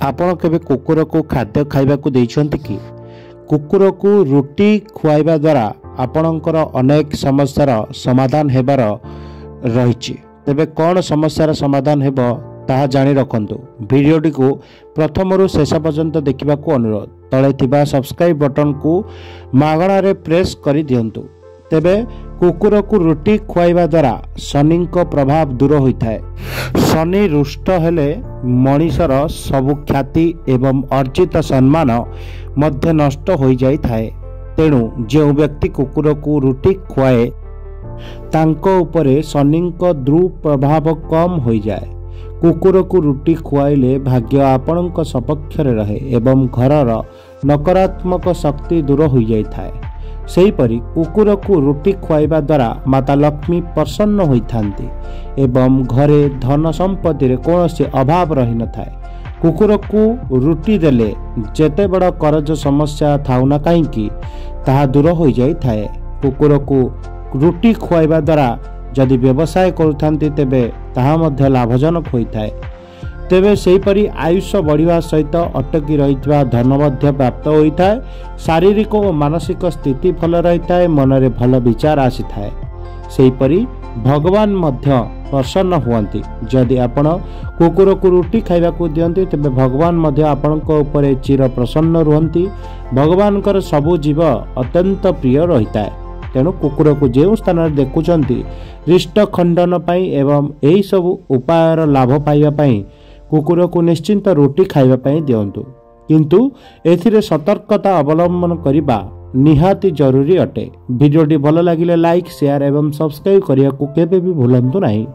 आपण केबे कुकुर को खाद्य खाइबा को देइछन्ति कि? कुकुर को रुटी खुआइबा द्वारा आपणकर अनेक समस्यार समाधान हेबार रहिछि। तेबे कौन समस्यार समाधान हेबो ताहा जानि रखंतु। वीडियोटी को प्रथमरु शेष पर्यंत देखा अनुरोध। तले थिबा सब्सक्राइब बटन को मागणा रे प्रेस करि दियंतु। तेबे कुकुर को रुटी खुआइबा द्वारा शनि को प्रभाव दूर होता है। शनि रुष्ट हेले मनीषर सबु ख्याति एवं अर्जित सम्मान मध्य नष्ट हो जाई थाए। तेणु जो व्यक्ति कुकुर को रुटी खुआए तांको उपरे शनि को दुष्प्रभाव कम हो जाए। कुकुर को रुटी खुआइले भाग्य आपणक सपक्ष रहे एवं घरर नकारात्मक शक्ति दूर हो जाई थाए। सेहीपरि कुकुर को रुटी खुआइबा द्वारा माता लक्ष्मी प्रसन्न होइथांती एवं घरे धन संपत्ति रे कौनसी अभाव रही न थाए। कुकुर को रुटी देले जेते बड़ करज समस्या थाउ ना कहीं ताहा दूर हो जाई थाए। कुकुर को रुटी खुआइबा द्वारा जदि व्यवसाय करुथांती तेबे ताहा मध्य लाभजनक होइथाए। तेबे सेहीपरि आयुष बढ़िया सहित अटकी रही धन मध्य प्राप्त होता है। शारीरिक और मानसिक स्थिति भल रही है। मन रे भल विचार आसी थाए। सेहीपरि भगवान मध्य प्रसन्न हुअंती। जदि आपण कुकुर को रुटी खाइबा को दियंती तेबे भगवान मध्य आपणक ऊपर चिर प्रसन्न रुहंती। भगवान कर सबु जीव अत्यंत प्रिय रही है। तेणु कुकुर को जो स्थान देखुंट रिष्ट खंडन पाई एवं यही सब उपायर लाभ पाइबा कुकुर को निश्चिंत रुटी खाइबा पई दियंतु। किंतु एथिरे सतर्कता अवलंबन करिबा निहाती जरूरी अटे। वीडियोटी भल लागिले लाइक शेयर एवं सब्सक्राइब करिया को केबे भी भूलंतु नहीं।